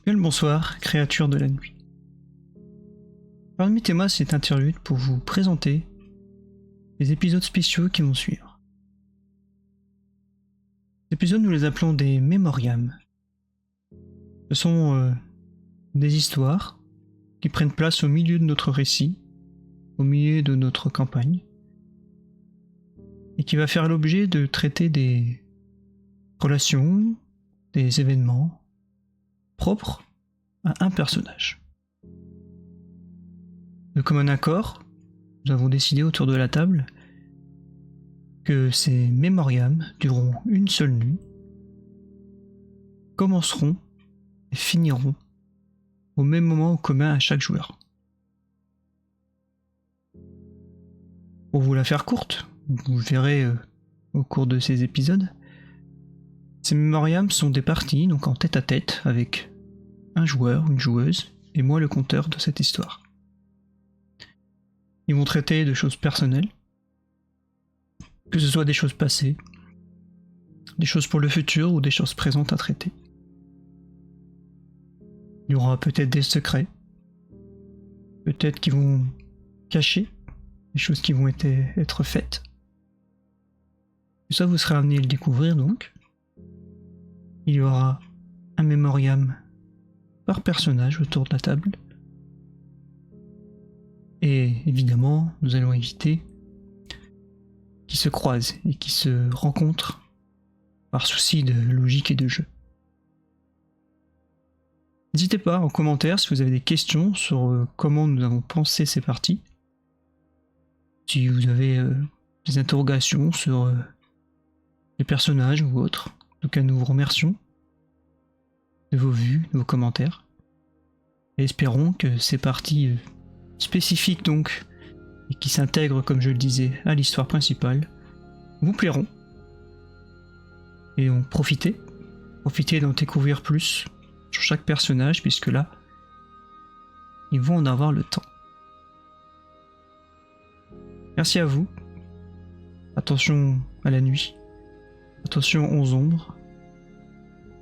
Bien le bonsoir, créatures de la nuit. Permettez-moi cette interlude pour vous présenter les épisodes spéciaux qui vont suivre. Ces épisodes, nous les appelons des mémoriams. Ce sont des histoires qui prennent place au milieu de notre récit, au milieu de notre campagne, et qui va faire l'objet de traiter des relations, des événements propres à un personnage. De commun accord, nous avons décidé autour de la table que ces mémoriams dureront une seule nuit, commenceront et finiront au même moment commun à chaque joueur. Pour vous la faire courte, vous verrez au cours de ces épisodes, ces mémoriams sont des parties donc en tête à tête avec un joueur, une joueuse et moi le conteur de cette histoire. Ils vont traiter de choses personnelles, que ce soit des choses passées, des choses pour le futur ou des choses présentes à traiter. Il y aura peut-être des secrets, peut-être qui vont cacher des choses qui vont être faites. Et ça, vous serez amené à le découvrir donc. Il y aura un mémoriam par personnage autour de la table. Et évidemment, nous allons éviter qu'ils se croisent et qu'ils se rencontrent par souci de logique et de jeu. N'hésitez pas en commentaire si vous avez des questions sur comment nous avons pensé ces parties. Si vous avez des interrogations sur les personnages ou autres. En tout cas, nous vous remercions de vos vues, de vos commentaires. Et espérons que ces parties spécifiques donc, et qui s'intègrent, comme je le disais, à l'histoire principale, vous plairont. Et donc profitez d'en découvrir plus sur chaque personnage, puisque là, ils vont en avoir le temps. Merci à vous. Attention à la nuit. Attention aux ombres.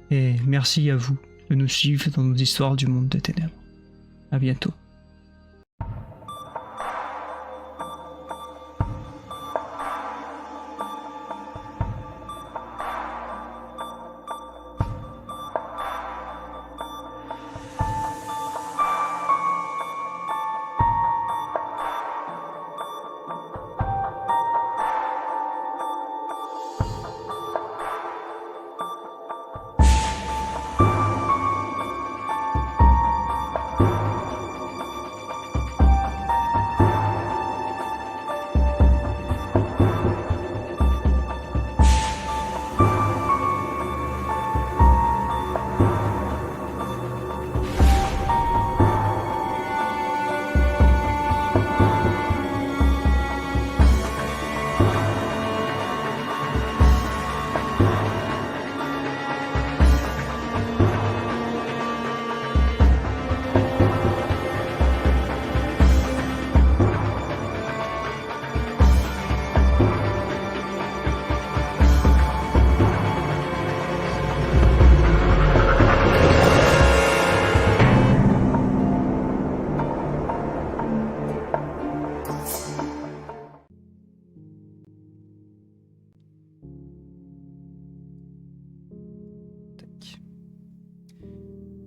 Et merci à vous de nous suivre dans nos histoires du monde des ténèbres. À bientôt.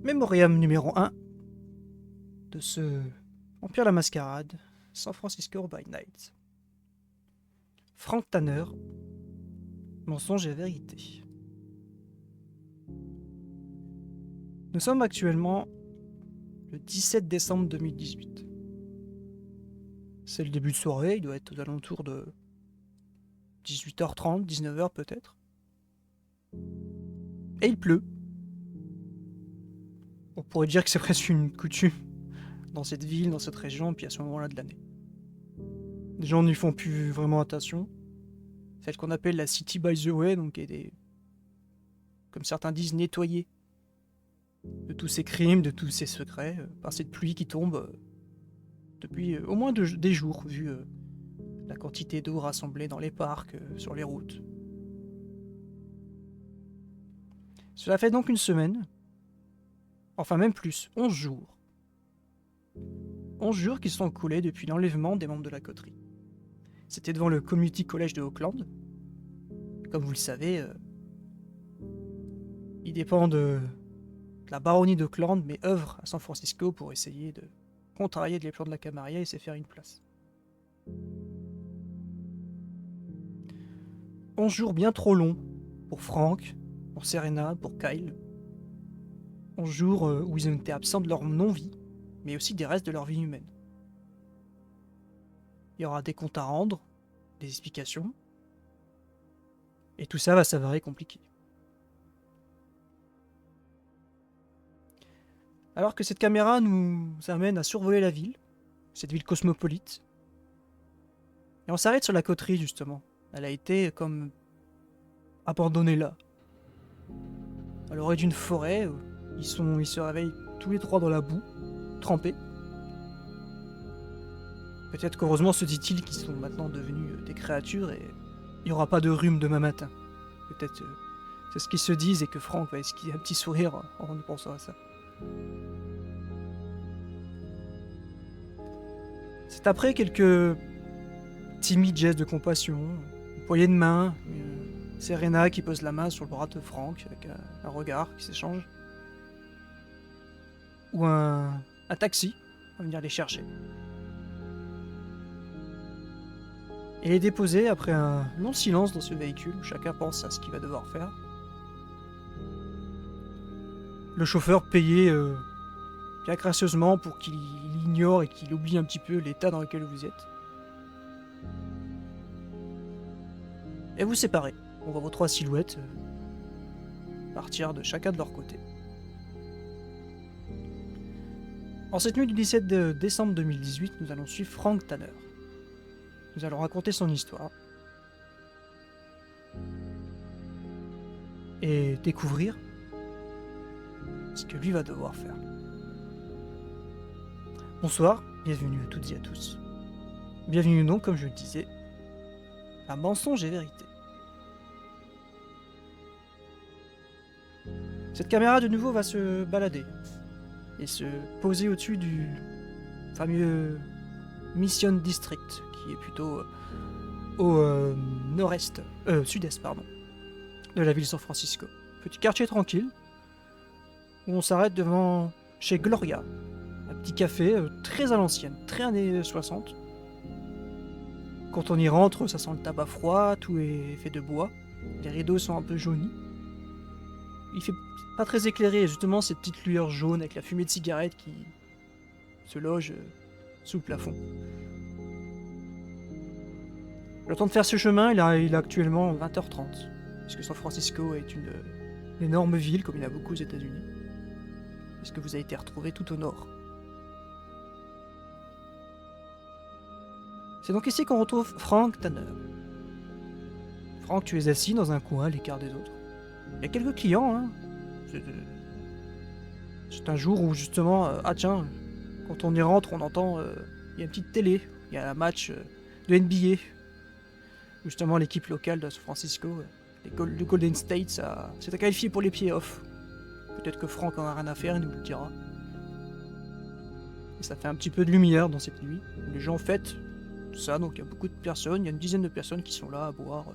Mémoriam numéro 1 de ce Empire la Mascarade, San Francisco by Night. Frank Tanner, mensonge et vérité. Nous sommes actuellement le 17 décembre 2018. C'est le début de soirée, il doit être aux alentours de 18h30, 19h peut-être. Et il pleut. On pourrait dire que c'est presque une coutume dans cette ville, dans cette région, puis à ce moment-là de l'année. Les gens n'y font plus vraiment attention. Celle qu'on appelle la City by the Way, donc est comme certains disent, nettoyée de tous ces crimes, de tous ces secrets, par cette pluie qui tombe depuis au moins des jours, vu la quantité d'eau rassemblée dans les parcs, sur les routes. Cela fait donc une semaine Enfin même plus, 11 jours. 11 jours qui se sont écoulés depuis l'enlèvement des membres de la coterie. C'était devant le Community College de Auckland. Comme vous le savez, il dépend de la baronnie d'Auckland, mais œuvre à San Francisco pour essayer de contrarier les plans de la Camarilla et se faire une place. 11 jours bien trop longs pour Frank, pour Serena, pour Kyle. 11 jours où ils ont été absents de leur non-vie, mais aussi des restes de leur vie humaine. Il y aura des comptes à rendre, des explications, et tout ça va s'avérer compliqué. Alors que cette caméra nous amène à survoler la ville, cette ville cosmopolite, et on s'arrête sur la coterie justement. Elle a été comme abandonnée là. À l'orée d'une forêt, ils se réveillent tous les trois dans la boue, trempés. Peut-être qu'heureusement se dit-il qu'ils sont maintenant devenus des créatures et il n'y aura pas de rhume demain matin. Peut-être c'est ce qu'ils se disent et que Frank va esquiver un petit sourire en pensant à ça. C'est après quelques timides gestes de compassion, une poignée de main, Serena qui pose la main sur le bras de Frank avec un regard qui s'échange, ou un taxi va venir les chercher. Et les déposer après un long silence dans ce véhicule où chacun pense à ce qu'il va devoir faire. Le chauffeur payé bien gracieusement pour qu'il ignore et qu'il oublie un petit peu l'état dans lequel vous êtes. Et vous séparez. On voit vos trois silhouettes partir de chacun de leur côté. En cette nuit du 17 décembre 2018, nous allons suivre Frank Tanner. Nous allons raconter son histoire. Et découvrir ce que lui va devoir faire. Bonsoir, bienvenue à toutes et à tous. Bienvenue donc, comme je le disais, à Mensonge et Vérité. Cette caméra de nouveau va se balader et se poser au-dessus du fameux Mission District, qui est plutôt au nord-est, sud-est, pardon, de la ville de San Francisco. Petit quartier tranquille, où on s'arrête devant chez Gloria, un petit café très à l'ancienne, très années 60. Quand on y rentre, ça sent le tabac froid, tout est fait de bois, les rideaux sont un peu jaunis. Il fait pas très éclairé, justement cette petite lueur jaune avec la fumée de cigarette qui se loge sous le plafond. Le temps de faire ce chemin, il est actuellement 20h30, puisque San Francisco est une énorme ville, comme il y en a beaucoup aux États-Unis, puisque vous avez été retrouvé tout au nord. C'est donc ici qu'on retrouve Frank Tanner. Frank, tu es assis dans un coin à l'écart des autres. Il y a quelques clients, hein. C'est un jour où justement, ah tiens, quand on y rentre, on entend, il y a une petite télé, il y a un match de NBA, où justement l'équipe locale de San Francisco, le Golden State, s'est qualifié pour les playoffs. Peut-être que Frank en a rien à faire, il nous le dira. Et ça fait un petit peu de lumière dans cette nuit, où les gens fêtent tout ça, donc il y a beaucoup de personnes, il y a une dizaine de personnes qui sont là à boire,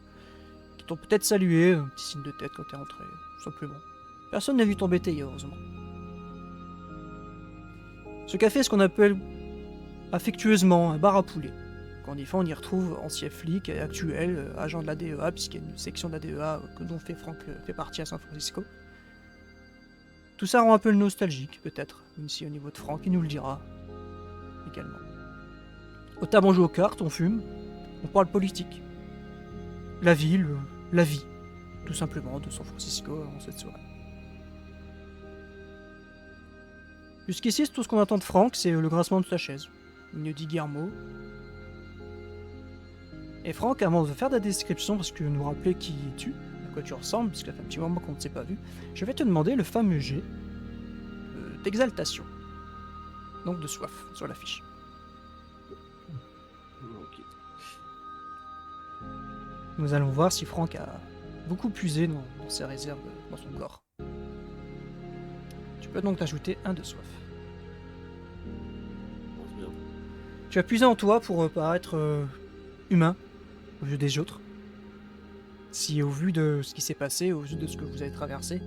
qui t'ont peut-être salué, un petit signe de tête quand t'es rentré, tout simplement. Personne n'a vu tomber tes heureusement. Ce café est ce qu'on appelle affectueusement un bar à poulet. Quand on y retrouve anciens flics et actuels, agents de la DEA, puisqu'il y a une section de la DEA dont Frank fait partie à San Francisco. Tout ça rend un peu nostalgique, peut-être, même si au niveau de Frank, il nous le dira également. Au table, on joue aux cartes, on fume, on parle politique. La ville, la vie, tout simplement, de San Francisco en cette soirée. Jusqu'ici, tout ce qu'on attend de Frank, c'est le grincement de sa chaise. Il ne dit guère mot. Et Frank, avant de faire de la description, parce que nous rappeler qui es-tu, à quoi tu ressembles, parce que ça fait un petit moment qu'on ne s'est pas vu, je vais te demander le fameux jet d'exaltation. Donc de soif, sur la fiche. Ok. Nous allons voir si Frank a beaucoup puisé dans ses réserves, dans son corps. Tu peux donc t'ajouter 1 de soif. Bien. Tu as puisé en toi pour paraître humain aux yeux des autres. Si au vu de ce qui s'est passé, au vu de ce que vous avez traversé,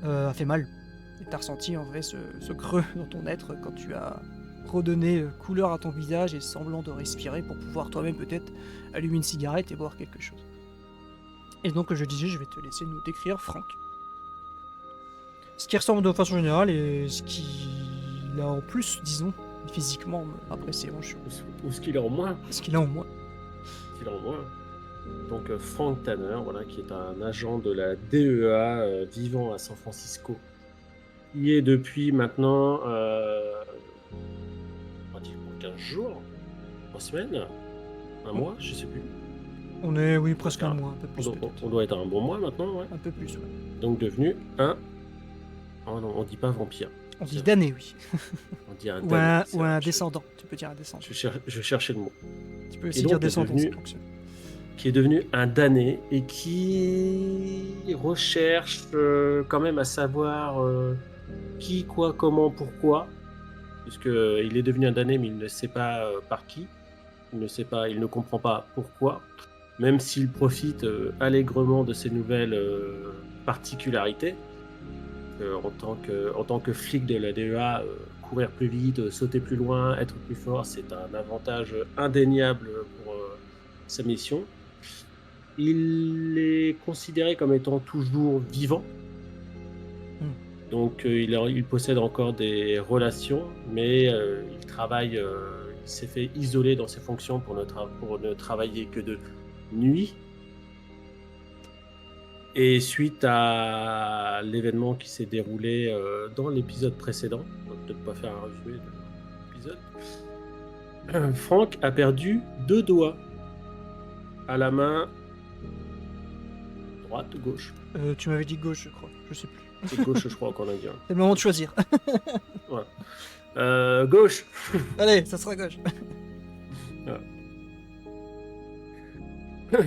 a fait mal. Et t'as ressenti en vrai ce creux dans ton être quand tu as redonné couleur à ton visage et semblant de respirer pour pouvoir toi-même peut-être allumer une cigarette et boire quelque chose. Et donc je disais, je vais te laisser nous décrire Franck. Ce qui ressemble de façon générale et ce qu'il a en plus, disons, physiquement, après ses hanches, Ou ce qu'il est en moins. ce qu'il a en moins. Ce qu'il est en moins. Donc Frank Tanner, voilà, qui est un agent de la DEA vivant à San Francisco. Il est depuis maintenant pratiquement 15 jours, 3 semaines, un mois, je sais plus. On est, oui, presque un mois, un peu On plus doit, peut-être. on doit être à un bon mois maintenant, ouais. Un peu plus, ouais. Donc devenu un... Oh non, on dit pas vampire. On dit damné, oui. On dit un Ou damné, un, c'est ou vrai, un descendant, tu peux dire un descendant. Je cherchais le mot. Tu peux aussi donc, dire est descendant, devenu- ça fonctionne. Qui est devenu un damné et qui recherche quand même à savoir qui, quoi, comment, pourquoi. Puisqu'il est devenu un damné, mais il ne sait pas par qui. Il ne comprend pas pourquoi. Même s'il profite allègrement de ses nouvelles particularités. En tant que flic de la DEA, courir plus vite, sauter plus loin, être plus fort, c'est un avantage indéniable pour sa mission. Il est considéré comme étant toujours vivant. Donc il possède encore des relations, mais il travaille, il s'est fait isoler dans ses fonctions pour ne travailler que de nuit. Et suite à l'événement qui s'est déroulé dans l'épisode précédent, on va peut-être pas faire un résumé de l'épisode, Frank a perdu 2 doigts à la main droite ou gauche. Tu m'avais dit gauche, je crois, je sais plus. C'est gauche, je crois qu'on a dit. C'est le moment de choisir. Gauche. Allez, ça sera gauche. Ouais,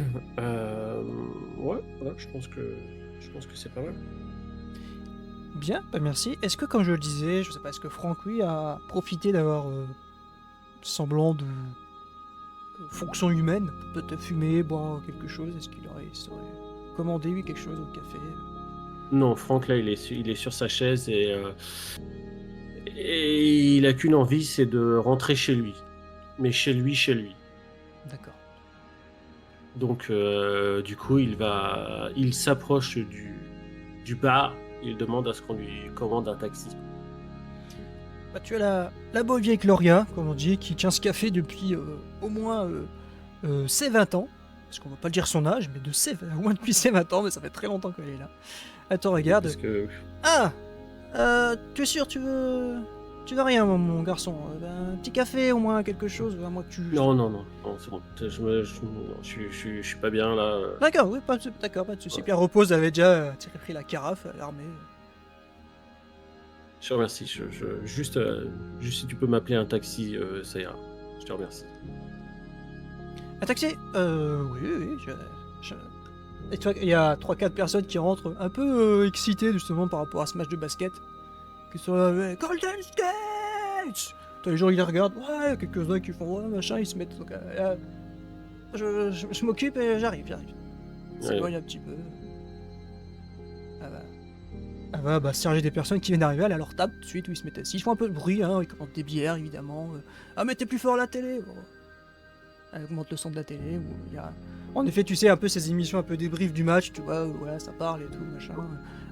je pense que c'est pas mal. Bien, bah merci. Est-ce que, comme je le disais, je sais pas, est-ce que Franck, lui, a profité d'avoir semblant de fonction humaine, peut-être fumer, boire quelque chose? Est-ce qu'il serait commandé, lui, quelque chose au café? Non, Franck, là, il est sur sa chaise et il a qu'une envie, c'est de rentrer chez lui. Mais chez lui. D'accord. Donc, du coup, il s'approche du bar. Il demande à ce qu'on lui commande un taxi. Bah, tu as la bonne vieille Gloria, comme on dit, qui tient ce café depuis au moins ses 20 ans. Parce qu'on va pas dire son âge, mais au moins depuis ses 20 ans, mais ça fait très longtemps qu'elle est là. Elle te regarde. Parce que... Ah tu es sûr, tu veux rien, mon garçon? Un petit café, au moins, quelque chose, à moins que tu... Non, c'est bon. Je suis pas bien, là. D'accord, oui, pas de soucis. Ouais. Puis elle repose, elle avait déjà pris la carafe, elle l'armée. Je te remercie. Juste si tu peux m'appeler un taxi, ça ira. Je te remercie. Un taxi? Oui, Et tu vois, il y a 3-4 personnes qui rentrent un peu excitées, justement, par rapport à ce match de basket. Qui sont là, Golden State! T'as les gens qui les regardent, ouais, quelques-uns qui font, ouais, machin, ils se mettent... Donc, je m'occupe et j'arrive. S'éloigne un petit peu. Elle va charger des personnes qui viennent d'arriver, elle est à leur table tout de suite où ils se mettent assis. Ils font un peu de bruit, hein, ils commandent des bières évidemment. Ah, mettez plus fort la télé! Bon. Elle augmente le son de la télé. Où il y a... En effet, tu sais, un peu ces émissions un peu débrief du match, tu vois, où, voilà, ça parle et tout, machin.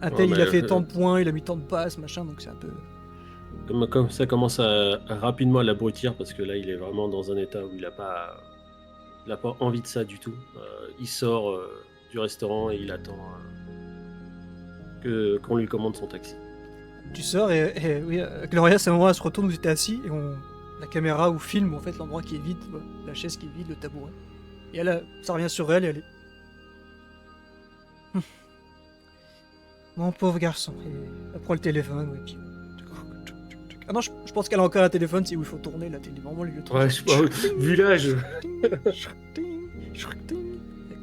Un tel, il a fait tant de points, il a mis tant de passes, machin, donc c'est un peu. Comme ça commence à rapidement l'abrutir parce que là, il est vraiment dans un état où il a pas envie de ça du tout. Il sort du restaurant et il attend qu'on lui commande son taxi. Tu sors et oui, Gloria, à ce moment-là, elle se retourne où tu étais assis et la caméra ou filme en fait l'endroit qui est vide, la chaise qui est vide, le tabouret. Et elle, ça revient sur elle et elle est. Mon pauvre garçon. Et elle prend le téléphone, ouais, puis. Ah non, je pense qu'elle a encore un téléphone, c'est où il faut tourner la télé. Vraiment le vieux truc. Ouais, vu l'âge. Elle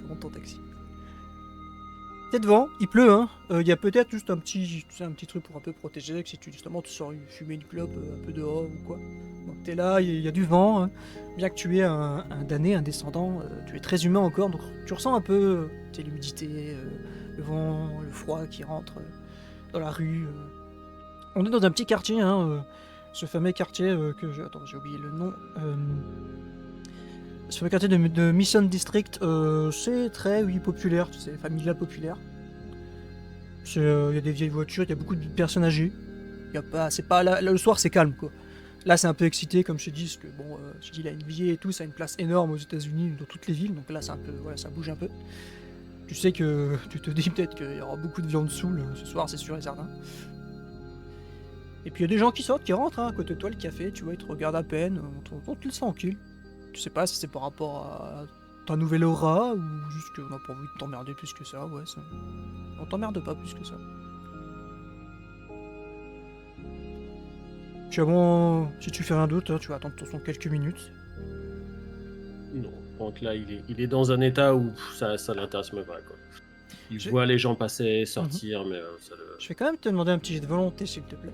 commande ton taxi. T'es devant, il pleut, hein. Il y a peut-être juste un petit, tu sais, un petit truc pour un peu protéger, que si tu justement tu sors fumer une clope un peu dehors ou quoi. Donc t'es là, il y a du vent, hein. Bien que tu es un damné, un descendant, tu es très humain encore, donc tu ressens un peu tu sais, l'humidité, le vent, le froid qui rentre dans la rue. On est dans un petit quartier, hein, ce fameux quartier que je... Attends, j'ai oublié le nom. Ce fameux quartier de Mission District, c'est très, oui, populaire, tu sais, familial populaire. Il y a des vieilles voitures, il y a beaucoup de personnes âgées. Y a pas, c'est pas, là, le soir, c'est calme, quoi. Là, c'est un peu excité, comme je te dis, parce que, bon, je te dis, la NBA et tout, ça a une place énorme aux États-Unis, dans toutes les villes, donc là, c'est un peu, voilà, ça bouge un peu. Tu sais que, tu te dis peut-être qu'il y aura beaucoup de viande saoule ce soir, c'est sûr et certain. Et puis il y a des gens qui sortent, qui rentrent, hein, à côté de toi, le café, tu vois, ils te regardent à peine, on te laisse tranquille. Tu sais pas si c'est par rapport à ta nouvelle aura, ou juste qu'on n'a pas envie de t'emmerder plus que ça, ouais, ça... On t'emmerde pas plus que ça. Tu as bon, si tu fais rien d'autre, hein, tu vas attendre de toute façon quelques minutes. Non, donc là, il est dans un état où ça l'intéresse même pas, quoi. Il voit les gens passer, sortir, mais ça le... Je vais quand même te demander un petit jet de volonté, s'il te plaît.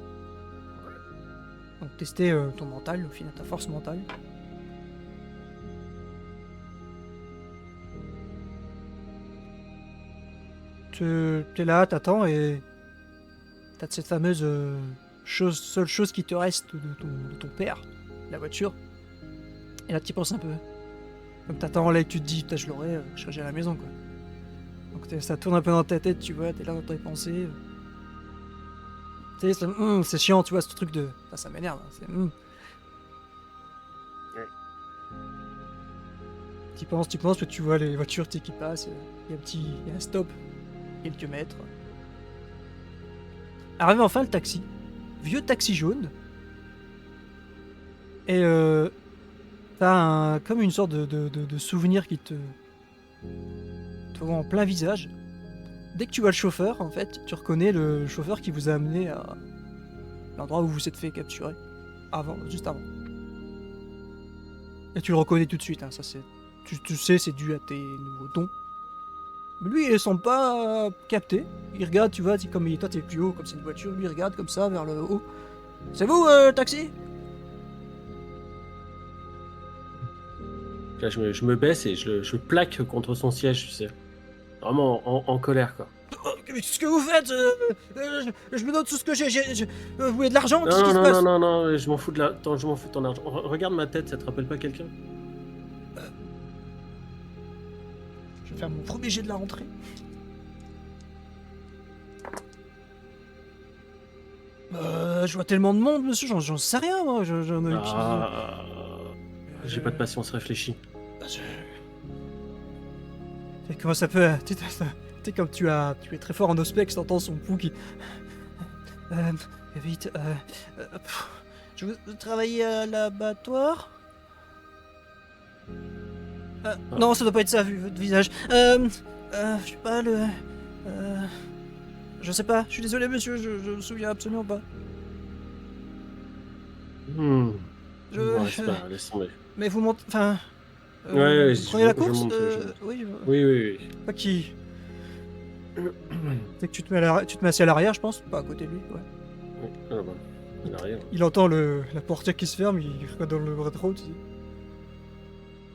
Donc tester ton mental, au final, ta force mentale. T'es là, t'attends et t'as cette fameuse seule chose qui te reste de ton père, la voiture. Et là tu y penses un peu. Comme t'attends là et que tu te dis, putain je l'aurais, je serais déjà à la maison quoi. Donc ça tourne un peu dans ta tête, tu vois, t'es là dans tes pensées. Tu sais, c'est chiant, tu vois, ce truc de... ça m'énerve, hein, c'est... Ouais. Tu penses que tu vois les voitures qui passent, il y a un stop, quelques mètres. Arrive enfin le taxi, vieux taxi jaune. Et t'as comme une sorte de souvenir qui te voit en plein visage. Dès que tu vois le chauffeur, en fait, tu reconnais le chauffeur qui vous a amené à l'endroit où vous vous êtes fait capturer. Juste avant. Et tu le reconnais tout de suite, hein, ça c'est... Tu sais, c'est dû à tes nouveaux dons. Mais lui, il semble pas capter. Il regarde, tu vois, comme toi t'es plus haut, comme c'est une voiture, lui il regarde comme ça vers le haut. C'est vous, taxi? Là, je me baisse et je plaque contre son siège, tu sais. Vraiment en colère, quoi. Qu'est-ce que vous faites? Je me donne tout ce que j'ai. Vous voulez de l'argent? Qu'est-ce qui se Non, passe? non, je m'en fous je m'en fous de ton argent. Regarde ma tête, ça te rappelle pas quelqu'un? Je vais faire mon premier jet de la rentrée. Je vois tellement de monde, monsieur, j'en sais rien, moi. J'en ai J'ai pas de patience, réfléchis. Comment ça peut... Tu sais, comme tu es très fort en ospex, t'entends son pouls qui... vite, je veux travailler à l'abattoir. Non, ça doit pas être ça, vu votre visage. Je sais pas, je sais pas, je suis désolé, monsieur, je me souviens absolument pas. Bon, c'est pas, laisse tomber. Mais vous montez... Enfin... Ouais, vous prenez la course je monte. Oui, Oui. pas qui... C'est que tu te mets assis à l'arrière, je pense, pas à côté de lui, ouais. Oui, là-bas. Il a rien. Il entend la portière qui se ferme, il regarde dans le rétro, tu dis.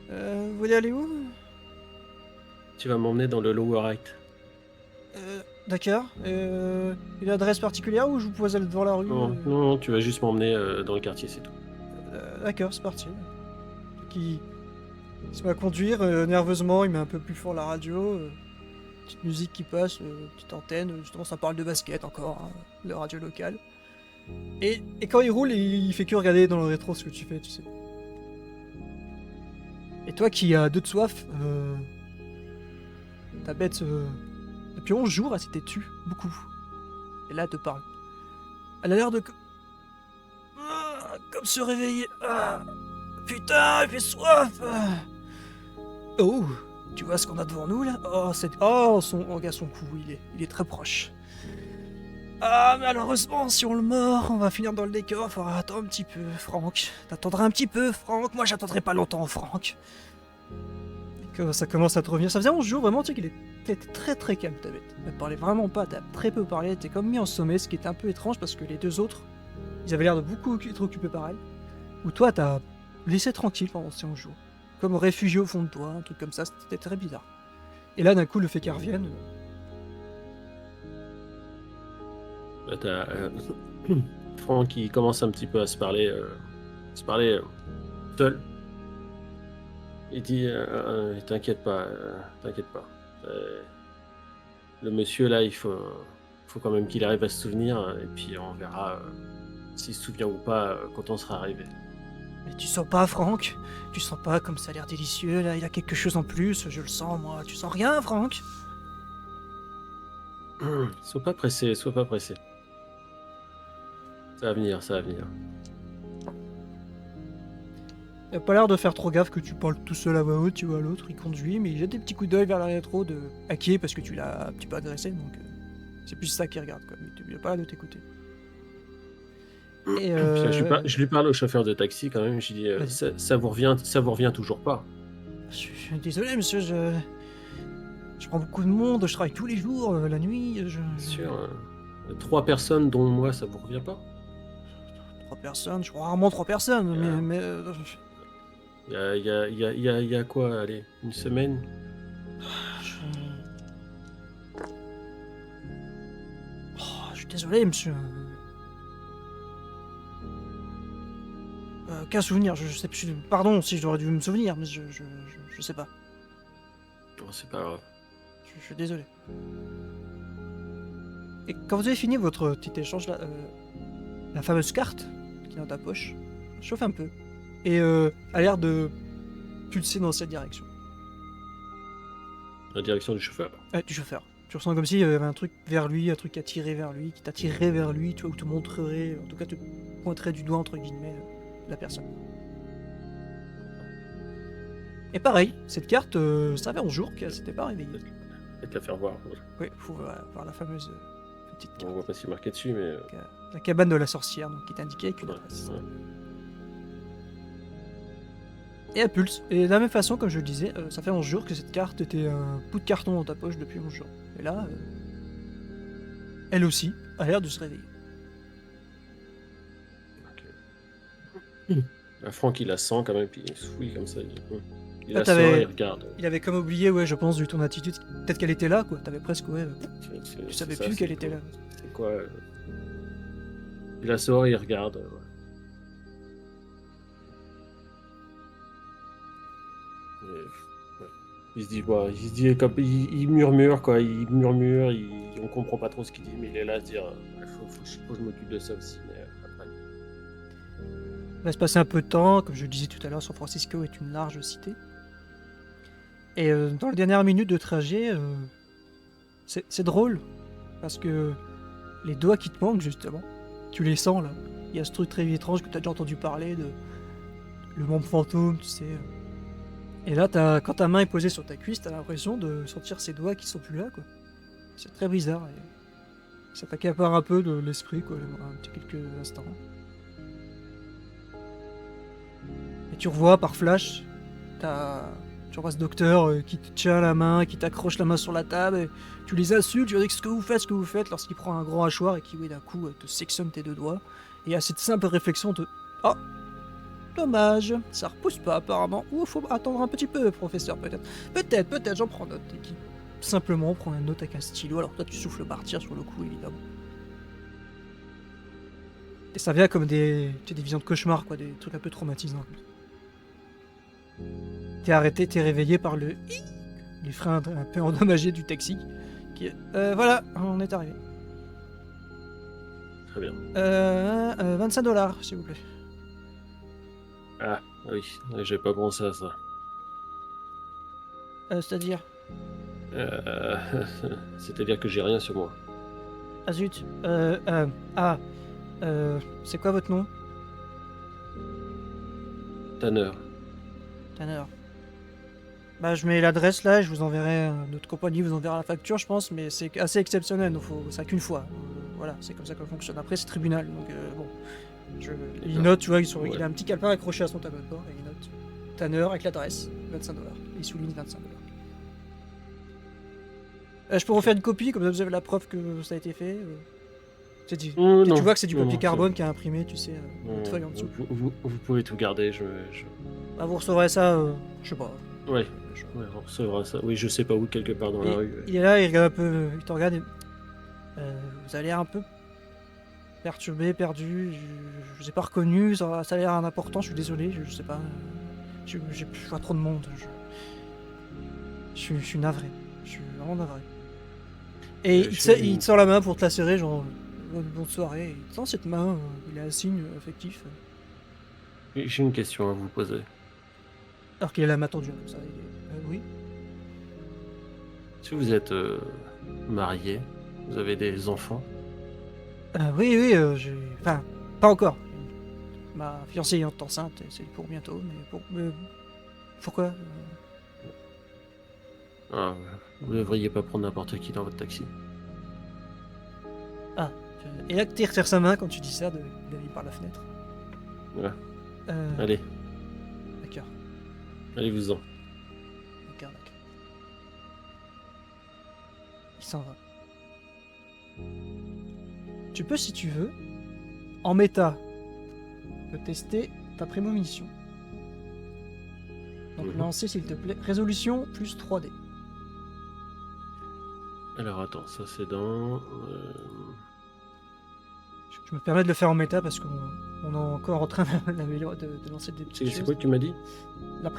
Vous voulez aller où? Tu vas m'emmener dans le lower right. D'accord. Une adresse particulière ou je vous pose aller devant la rue? Non, tu vas juste m'emmener dans le quartier, c'est tout. D'accord, c'est parti. Il se met à conduire nerveusement, il met un peu plus fort la radio. Petite musique qui passe, petite antenne, justement ça parle de basket encore, hein, le radio local. Et quand il roule, il fait que regarder dans le rétro ce que tu fais, tu sais. Et toi qui as deux de soif, ta bête, depuis 11 jours, elle s'est têtue, beaucoup. Et là, elle te parle. Elle a l'air de... comme se réveiller. Putain, il fait soif. Oh, tu vois ce qu'on a devant nous, là? Regarde son cou, il est très proche. Malheureusement, si on le mord, on va finir dans le décor. Faudra attendre un petit peu, Franck. T'attendras un petit peu, Franck. Moi, j'attendrai pas longtemps, Franck. Ça commence à te revenir. Ça faisait 11 jours, vraiment, tu sais qu'il était très très calme, ta bête. Elle parlait vraiment pas, t'as très peu parlé, t'es comme mis en sommeil, ce qui était un peu étrange parce que les deux autres, ils avaient l'air de beaucoup être occupés par elle. Ou toi, t'as laissé tranquille pendant ces 11 jours. Comme réfugié au fond de toi, un truc comme ça, c'était très bizarre. Et là, d'un coup, le fait qu'elle revienne. Là, t'as Franck qui commence un petit peu à se parler seul. Il dit t'inquiète pas, t'inquiète pas. Le monsieur là, il faut quand même qu'il arrive à se souvenir, et puis on verra s'il se souvient ou pas quand on sera arrivé. Mais tu sens pas, Franck? Tu sens pas comme ça a l'air délicieux, là, il a quelque chose en plus, je le sens, moi. Tu sens rien, Franck? Sois pas pressé, sois pas pressé. Ça va venir, ça va venir. Il a pas l'air de faire trop gaffe que tu parles tout seul à voix haute, tu vois, l'autre, il conduit, mais il jette des petits coups d'œil vers la rétro de hacker parce que tu l'as un petit peu agressé, donc c'est plus ça qu'il regarde, quoi. Mais il a pas l'air de t'écouter. Et Puis là, je lui parle au chauffeur de taxi quand même, je lui dis Vas-y. ça vous revient toujours pas. Je suis désolé, monsieur, je prends beaucoup de monde, je travaille tous les jours, la nuit, Sûr, 3 personnes dont moi, ça vous revient pas? 3 personnes, je crois rarement 3 personnes, mais Il y a quoi, allez, une semaine? Je suis désolé, monsieur. Qu'un souvenir, je sais plus. Pardon si j'aurais dû me souvenir, mais je sais pas. Oh, c'est pas grave. Je suis désolé. Et quand vous avez fini votre petit échange là, la fameuse carte qui est dans ta poche, chauffe un peu et a l'air de pulser dans cette direction. La direction du chauffeur. Du chauffeur. Tu ressens comme s'il y avait un truc vers lui, un truc à tirer vers lui, qui t'attirerait vers lui, tu vois, ou te montrerait, en tout cas te pointerait du doigt entre guillemets la personne. Et pareil, cette carte, ça fait 11 jours qu'elle s'était pas réveillée. Peut-être la faire voir. Oui, faut voir la fameuse petite On carte. voit pas ce qui est marqué dessus, mais. La cabane de la sorcière, donc qui est indiquée avec une Ouais, adresse. ouais. Et elle pulse. Et de la même façon, comme je le disais, ça fait 11 jours que cette carte était un bout de carton dans ta poche depuis 11 jours. Et là, elle aussi a l'air de se réveiller. Franck, il la sent quand même, puis il souille comme ça. Il Là, la sort, t'avais- il regarde. Il avait comme oublié, ouais, je pense, vu ton attitude, peut-être qu'elle était là, quoi. T'avais presque, ouais. Tu savais C'est plus ça, qu'elle c'est était quoi- là. C'est quoi Il la sort, il regarde. Ouais. Ouais. Il se dit, quoi, il murmure, quoi. Il murmure, on comprend pas trop ce qu'il dit, mais il est là à se dire, faut que je m'occupe de ça aussi. Mais après. Il va se passer un peu de temps, comme je le disais tout à l'heure, San Francisco est une large cité. Et dans les dernières minutes de trajet, c'est drôle, parce que les doigts qui te manquent, justement, tu les sens, là. Il y a ce truc très étrange que tu as déjà entendu parler, de le membre fantôme, tu sais. Et là, quand ta main est posée sur ta cuisse, t'as l'impression de sentir ces doigts qui sont plus là, quoi. C'est très bizarre, et ça t'accapare un peu de l'esprit, quoi, un petit quelques instants. Et tu revois par flash, tu vois ce docteur qui te tient la main, qui t'accroche la main sur la table, et tu les insultes, tu leur dis ce que vous faites, lorsqu'il prend un grand hachoir et qui, oui, d'un coup, te sectionne tes deux doigts. Et il y a cette simple réflexion de « Oh, dommage, ça repousse pas apparemment. Ou faut attendre un petit peu, professeur, peut-être. Peut-être, j'en prends note. » Et qui simplement prend une note avec un stylo, alors toi tu souffles partir sur le coup, évidemment. Et ça vient comme des visions de cauchemar, quoi, des trucs un peu traumatisants. T'es arrêté, t'es réveillé par les freins un peu endommagés du taxi. Voilà, on est arrivé. Très bien. 25 $, s'il vous plaît. Ah, oui, j'ai pas pensé à ça. C'est-à-dire C'est-à-dire que j'ai rien sur moi. Ah zut. C'est quoi votre nom? Tanner. Tanner. Bah je mets l'adresse là, je vous enverrai, notre compagnie vous enverra la facture je pense, mais c'est assez exceptionnel, donc ça qu'une fois. Voilà, c'est comme ça que ça fonctionne. Après c'est tribunal, donc bon. Il note, tu vois, il a un petit calepin accroché à son tableau de bord, et il note Tanner avec l'adresse. $25. Il souligne $25. Je peux refaire une copie, comme ça vous avez la preuve que ça a été fait. Tu Non, vois que c'est du non, papier non, carbone qui a imprimé, tu sais, une Non, feuille en dessous. vous pouvez tout garder, Ah, vous recevrez ça, je sais pas. Ouais, on recevra ça. Oui, je sais pas où, quelque part dans la rue. Il est là, il regarde un peu, il te regarde et... vous avez l'air un peu perturbé, perdu, je vous ai pas reconnu, ça a l'air important, je suis désolé, je sais pas. Je vois trop de monde, je suis navré, je suis vraiment navré. Et il te sort la main pour te la serrer, genre bonne soirée. Il tend cette main, il a un signe affectif. J'ai une question à vous poser. Alors qu'il a la main tendue comme ça. Oui. Si vous êtes marié, vous avez des enfants? Oui, enfin, pas encore. Ma fiancée est enceinte, c'est pour bientôt, mais pourquoi Ah, vous devriez pas prendre n'importe qui dans votre taxi. Ah, et là, tu retires sa main quand tu dis ça, de l'avis par la fenêtre. Ouais. Allez. Allez, D'accord, allez-vous-en. d'accord. Il s'en va. Tu peux, si tu veux, en méta, tester ta prémonition. Donc lancer, s'il te plaît, résolution plus 3D. Alors attends, ça c'est dans... Je me permets de le faire en méta parce qu'on est encore en train de lancer des petites C'est choses. quoi que tu m'as dit? Ta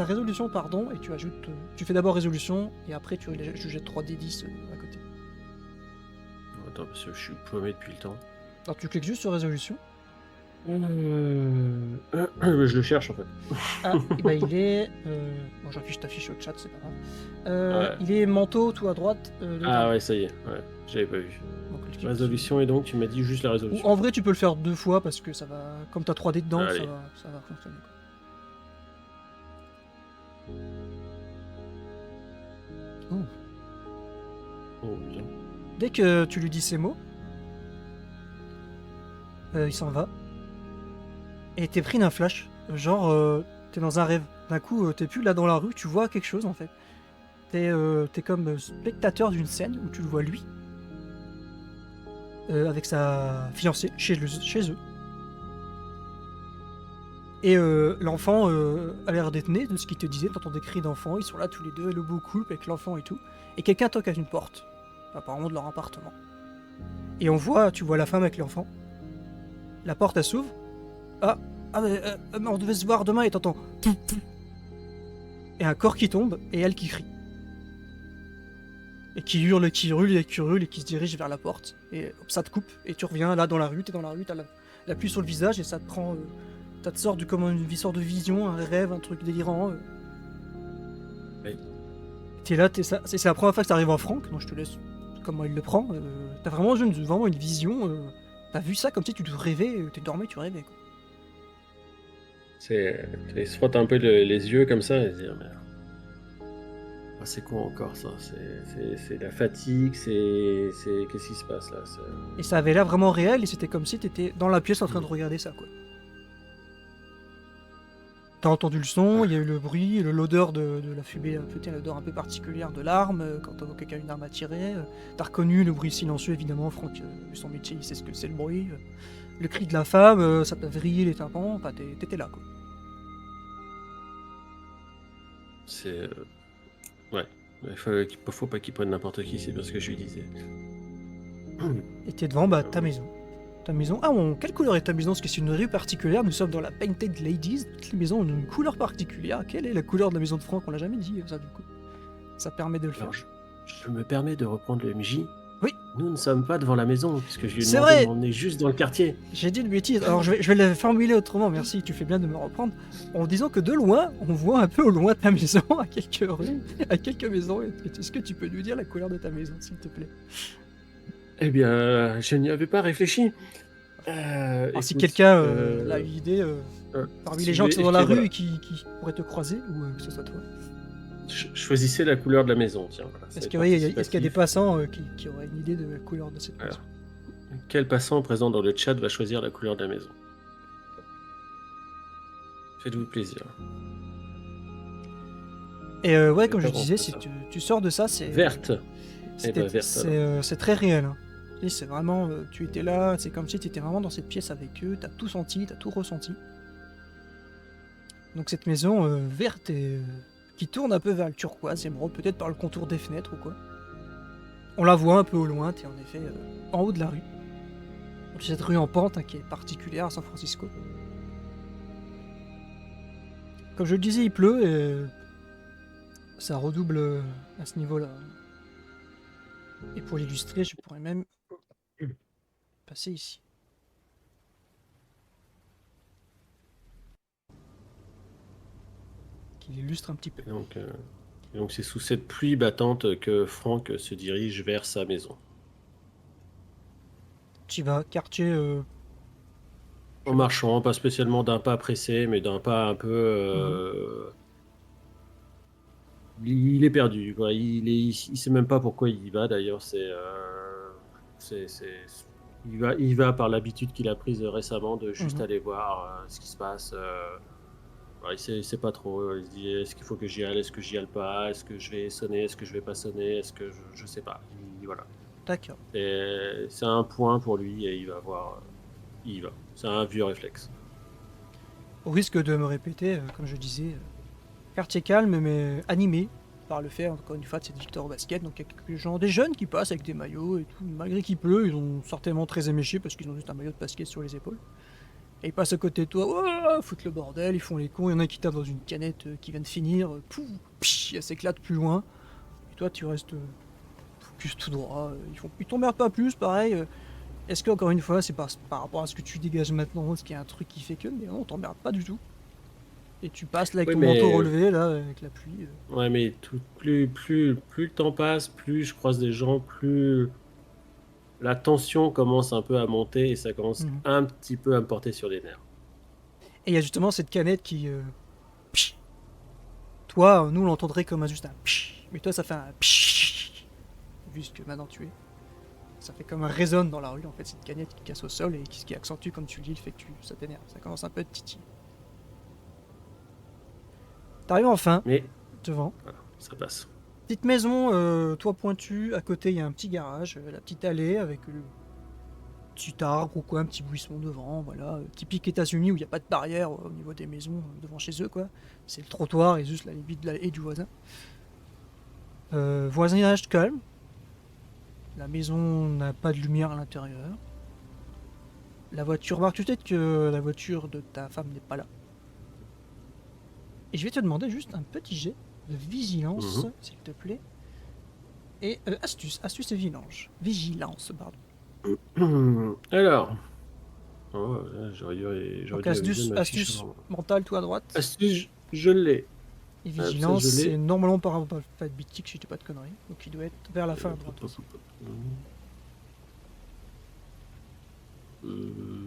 résolution, pardon, et tu ajoutes... tu fais d'abord résolution, et après tu jettes 3D10 à côté. Attends, parce que je suis paumé depuis le temps. Alors tu cliques juste sur résolution. Je le cherche en fait. Ah, et bah il est... Bon, j'affiche ta fiche au chat, c'est pas grave. Ouais. Il est manteau, tout à droite. Ah ouais, ça y est, ouais, j'avais pas vu. Donc, clique Résolution, et donc tu m'as dit juste la Ou résolution. en vrai, tu peux le faire 2 fois parce que ça va... Comme t'as 3D dedans, Allez. ça va fonctionner. Quoi. Oh, bien. Dès que tu lui dis ces mots, il s'en va. Et t'es pris d'un flash. Genre, t'es dans un rêve. D'un coup, t'es plus là dans la rue, tu vois quelque chose en fait. T'es comme spectateur d'une scène où tu le vois lui. Avec sa fiancée, chez eux. Et l'enfant a l'air d'être né de ce qu'il te disait. T'entends des cris d'enfants, ils sont là tous les deux, le beau couple avec l'enfant et tout. Et quelqu'un toque à une porte, apparemment de leur appartement. Et tu vois la femme avec l'enfant. La porte elle s'ouvre. Mais on devait se voir demain et t'entends. Et un corps qui tombe et elle qui crie. Et qui hurle, qui se dirige vers la porte. Et hop, ça te coupe et tu reviens là dans la rue, t'es dans la rue, t'as la pluie sur le visage et ça te prend. Ça te sort comme une sorte de vision, un rêve, un truc délirant. Oui. T'es là, c'est la première fois que t'arrives en Franck, donc je te laisse comment il le prend. T'as vraiment une vision. T'as vu ça comme si tu te rêvais, tu dormais, tu rêvais. Quoi. Il se frotte un peu les yeux comme ça et se dit mais... Ah, c'est quoi encore ça? C'est la fatigue, qu'est-ce qui se passe là? Et ça avait l'air vraiment réel et c'était comme si t'étais dans la pièce en train de regarder ça quoi. T'as entendu le son, il y a eu le bruit, l'odeur de la fumée, l'odeur un peu particulière de l'arme, quand t'as quelqu'un une arme à tirer. T'as reconnu le bruit silencieux, évidemment, Franck, vu son métier, il sait ce que c'est le bruit. Le cri de la femme, ça t'a vrillé les tympans, enfin t'étais là, quoi. C'est... Ouais, il faut pas qu'il prenne n'importe qui, c'est bien ce que je lui disais. Et t'es devant ta maison. Ta maison. Quelle couleur est ta maison? Parce que c'est une rue particulière. Nous sommes dans la Painted Ladies. Toutes les maisons ont une couleur particulière. Quelle est la couleur de la maison de Franck? On l'a jamais dit, ça, du coup. Ça permet de le faire. Je me permets de reprendre le MJ. Oui. Nous ne sommes pas devant la maison, puisque je lui ai C'est demandé vrai. de m'emmener juste dans le quartier. J'ai dit une bêtise. Alors, je vais la formuler autrement. Merci, tu fais bien de me reprendre. En disant que de loin, on voit un peu au loin ta maison, à quelques rues, à quelques maisons. Est-ce que tu peux nous dire la couleur de ta maison, s'il te plaît? Eh bien, je n'y avais pas réfléchi. Si quelqu'un a une idée parmi les gens qui sont dans la rue et qui pourraient te croiser, ou que ce soit toi. Choisissez la couleur de la maison, tiens. Voilà, est-ce qu'il y a des passants qui auraient une idée de la couleur de cette maison? Quel passant présent dans le chat va choisir la couleur de la maison? Faites-vous plaisir. Et ouais, j'ai comme pas je disais, pensé si à ça. tu sors de ça, c'est Verte. Eh ben, verte alors. c'est très réel. Hein. Et c'est vraiment, tu étais là, c'est comme si tu étais vraiment dans cette pièce avec eux, t'as tout senti, t'as tout ressenti. Donc cette maison verte et qui tourne un peu vers le turquoise, émeraude, peut-être par le contour des fenêtres ou quoi. On la voit un peu au loin, t'es en effet en haut de la rue. Cette rue en pente hein, qui est particulière à San Francisco. Comme je le disais, il pleut et ça redouble à ce niveau-là. Et pour l'illustrer, je pourrais même passer ici. Qui l'illustre un petit peu. Et donc c'est sous cette pluie battante que Franck se dirige vers sa maison. Tu vas, quartier. En marchant, pas spécialement d'un pas pressé, mais d'un pas un peu. Il est perdu, quoi. Il sait même pas pourquoi il y va d'ailleurs. Il va par l'habitude qu'il a prise récemment de juste aller voir ce qui se passe. Il sait pas trop. Il se dit est-ce qu'il faut que j'y aille, est-ce que j'y aille pas, est-ce que je vais sonner, est-ce que je vais pas sonner, est-ce que je sais pas. Voilà. D'accord. C'est un point pour lui et il va voir. Il y va. C'est un vieux réflexe. Au risque de me répéter, comme je disais, quartier calme mais animé par le fait, encore une fois, de cette victoire au basket. Donc il y a quelques gens, des jeunes qui passent avec des maillots et tout. Malgré qu'il pleut, ils ont certainement très éméché parce qu'ils ont juste un maillot de basket sur les épaules. Et ils passent à côté de toi, oh, foutent le bordel, ils font les cons. Il y en a qui tapent dans une canette qui vient de finir, pouf, elle s'éclate plus loin. Et toi, tu restes focus tout droit. Ils t'emmerdent pas plus, pareil. Est-ce que, encore une fois, c'est par rapport à ce que tu dégages maintenant, est-ce qu'il y a un truc qui fait que, mais non, on t'emmerde pas du tout. Et tu passes là avec ton manteau relevé, là, avec la pluie. Ouais, mais plus le temps passe, plus je croise des gens, plus la tension commence un peu à monter et ça commence un petit peu à me porter sur les nerfs. Et il y a justement cette canette qui... Toi, nous, on l'entendrait comme juste un... Mais toi, ça fait un... Vu ce que maintenant tu es. Ça fait comme un résonne dans la rue, en fait, cette canette qui casse au sol et qui accentue, comme tu le dis, le fait que ça t'énerve. Ça commence un peu à te titiller. T'arrives enfin, devant. Voilà, ça passe. Petite maison, toit pointu, à côté il y a un petit garage, la petite allée avec le petit arbre ou quoi, un petit buisson devant, voilà. Typique États-Unis où il n'y a pas de barrière au niveau des maisons devant chez eux, quoi. C'est le trottoir et juste la limite de la haie du voisin. Voisinage calme. La maison n'a pas de lumière à l'intérieur. La voiture, remarque peut-être que la voiture de ta femme n'est pas là. Et je vais te demander juste un petit jet de vigilance, s'il te plaît. Et astuce et vigilance, pardon. Alors. Oh, j'aurais donc astuce mentale, tout à droite. Astuce, je l'ai. Et vigilance, c'est normalement par alphabétique, si je dis pas de conneries. Donc il doit être vers la fin à droite aussi.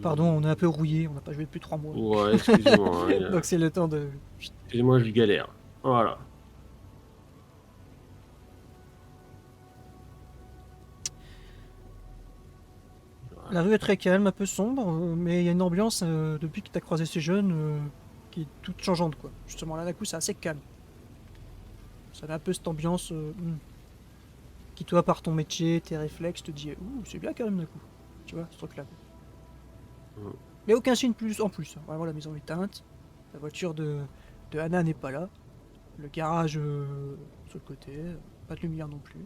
Pardon, on est un peu rouillé, on n'a pas joué depuis 3 mois. Ouais, excusez-moi. Donc c'est le temps de... Excusez-moi, je galère. Voilà. La rue est très calme, un peu sombre, mais il y a une ambiance, depuis que tu as croisé ces jeunes, qui est toute changeante, quoi. Justement, là, d'un coup, c'est assez calme. Ça a un peu cette ambiance qui, toi, par ton métier, tes réflexes, te dit « Ouh, c'est bien quand même, d'un coup. » Tu vois, ce truc-là. Mais aucun signe plus en plus. Vraiment, la maison est éteinte. La voiture de Anna n'est pas là. Le garage sur le côté. Pas de lumière non plus.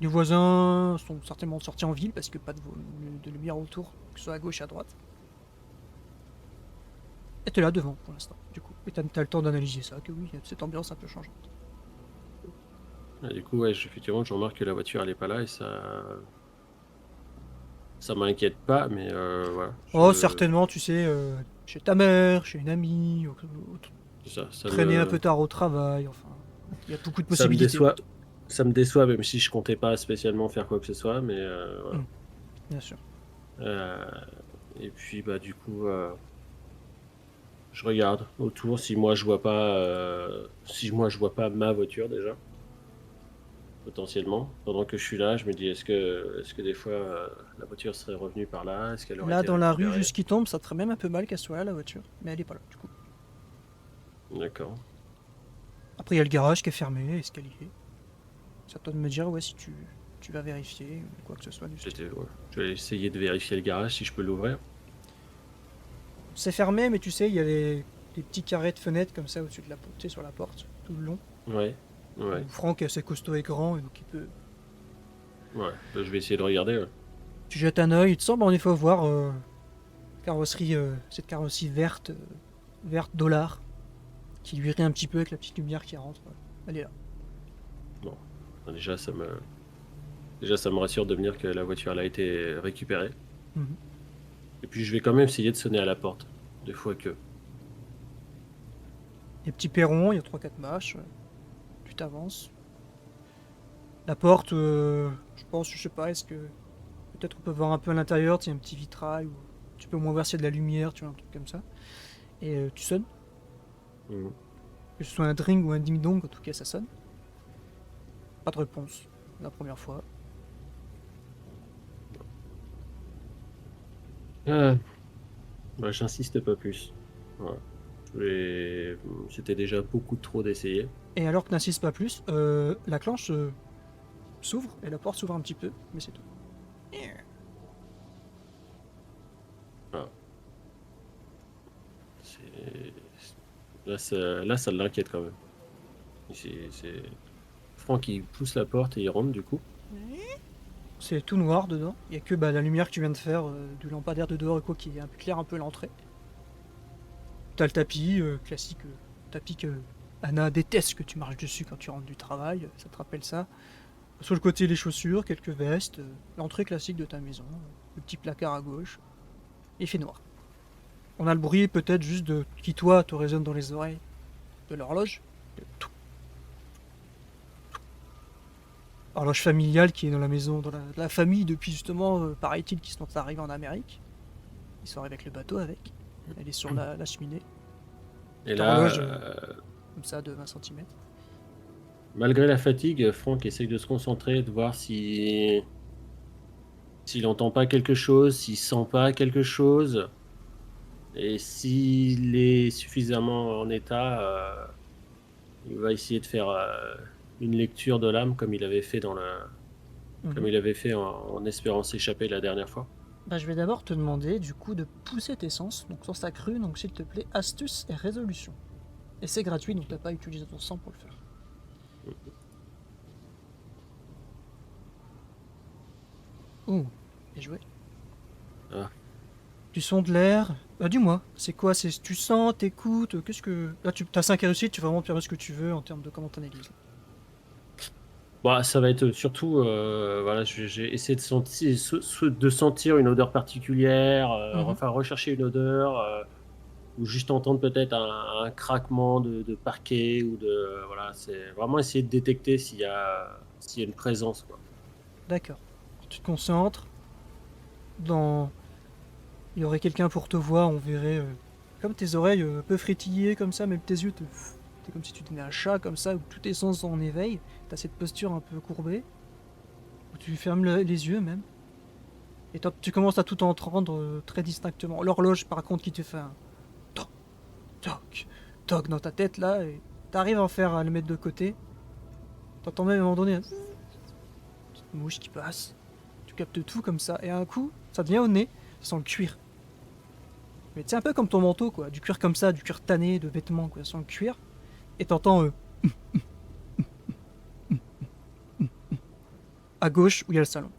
Les voisins sont certainement sortis en ville parce que pas de lumière autour, que ce soit à gauche et à droite. Et t'es là devant pour l'instant, du coup. Et t'as le temps d'analyser ça, que oui, il y a cette ambiance un peu changeante. Et du coup, ouais, effectivement, je remarque que la voiture elle est pas là et ça m'inquiète pas, mais voilà. Certainement, tu sais, chez ta mère, chez une amie, ça traîner un peu tard au travail, enfin, il y a beaucoup de possibilités. Ça me déçoit, même si je comptais pas spécialement faire quoi que ce soit, mais voilà. Bien sûr. Et puis, bah, du coup, je regarde autour si moi je vois pas ma voiture déjà. Potentiellement, pendant que je suis là, je me dis est-ce que des fois la voiture serait revenue par là, est-ce qu'elle aurait là été dans la récupérée? rue jusqu'il tombe, ça te ferait même un peu mal qu'elle soit là la voiture, mais elle est pas là du coup. D'accord. Après, il y a le garage qui est fermé, escalier. C'est à toi de me dire si tu vas vérifier ou quoi que ce soit du style. Ouais. Je vais essayer de vérifier le garage si je peux l'ouvrir. C'est fermé, mais tu sais, il y a des petits carrés de fenêtres comme ça au-dessus de la porte, tu sais, sur la porte, tout le long. Ouais. Ouais. Où Franck est assez costaud et grand, et donc il peut. Ouais. Je vais essayer de regarder. Ouais. Tu jettes un œil, il te semble en effet voir cette carrosserie verte dollar, qui luirait un petit peu avec la petite lumière qui rentre. Elle est là. Bon. Déjà, ça me rassure de me dire que la voiture elle a été récupérée. Mhm. Et puis, je vais quand même essayer de sonner à la porte. Deux fois que. Il y a petit perron, il y a 3-4 marches. Tu t'avances. La porte, je pense, je sais pas, est-ce que. Peut-être on peut voir un peu à l'intérieur, tu sais, un petit vitrail, ou tu peux au moins voir s'il y a de la lumière, tu vois, un truc comme ça. Et tu sonnes. Mhm. Que ce soit un dring ou un ding-dong, en tout cas ça sonne. Pas de réponse, la première fois. Ah. Bah, j'insiste pas plus. Voilà. C'était déjà beaucoup trop d'essayer. Et alors que n'insiste pas plus, la clenche s'ouvre, et la porte s'ouvre un petit peu, mais c'est tout. Ah. C'est- Là, ça l'inquiète quand même. C'est... Franck, il pousse la porte et il rentre du coup. C'est tout noir dedans, il y a que la lumière que tu viens de faire, du lampadaire de dehors et quoi, qui éclaire un peu l'entrée. T'as le tapis, classique, tapis que Anna déteste que tu marches dessus quand tu rentres du travail, ça te rappelle ça. Sur le côté, les chaussures, quelques vestes, l'entrée classique de ta maison, le petit placard à gauche. Il fait noir. On a le bruit peut-être juste qui toi te résonne dans les oreilles de l'horloge. Horloge familiale qui est dans la maison, dans la famille depuis justement, paraît-il, qu'ils sont arrivés en Amérique. Ils sont arrivés avec le bateau avec. Elle est sur la cheminée. Et Petite là, horloge, comme ça de 20 cm. malgré la fatigue, Franck essaye de se concentrer, de voir s'il n'entend pas quelque chose, s'il sent pas quelque chose, et s'il est suffisamment en état, il va essayer de faire une lecture de l'âme comme il avait fait comme il avait fait en espérant s'échapper la dernière fois. Bah, je vais d'abord te demander du coup de pousser tes sens, donc sens accru, donc s'il te plaît, astuce et résolution. Et c'est gratuit, donc t'as pas utilisé ton sang pour le faire. Ouh, bien joué. Ah. Tu sondes l'air. Dis-moi, c'est quoi? Tu sens, t'écoutes, qu'est-ce que. Là, t'as 5 réussites, tu vas vraiment te permettre ce que tu veux en termes de comment t'analyses. Bah, ça va être surtout, voilà, j'ai essayé de sentir une odeur particulière, enfin rechercher une odeur, ou juste entendre peut-être un craquement de parquet ou de, voilà, c'est vraiment essayer de détecter s'il y a une présence, quoi. D'accord. Tu te concentres. Dans. Il y aurait quelqu'un pour te voir, on verrait. Comme tes oreilles un peu frétillées comme ça, même tes yeux, t'es comme si tu tenais un chat comme ça, où tous tes sens sont en éveil. T'as cette posture un peu courbée, où tu fermes les yeux même. Et tu commences à tout entendre très distinctement. L'horloge, par contre, qui te fait un toc, toc, toc dans ta tête là, et t'arrives à le mettre de côté. T'entends même à un moment donné une petite mouche qui passe. Tu captes tout comme ça, et à un coup, ça devient au nez, ça sent le cuir. Mais c'est un peu comme ton manteau, quoi. Du cuir comme ça, du cuir tanné, de vêtements, quoi, sans le cuir. Et t'entends à gauche où il y a le salon.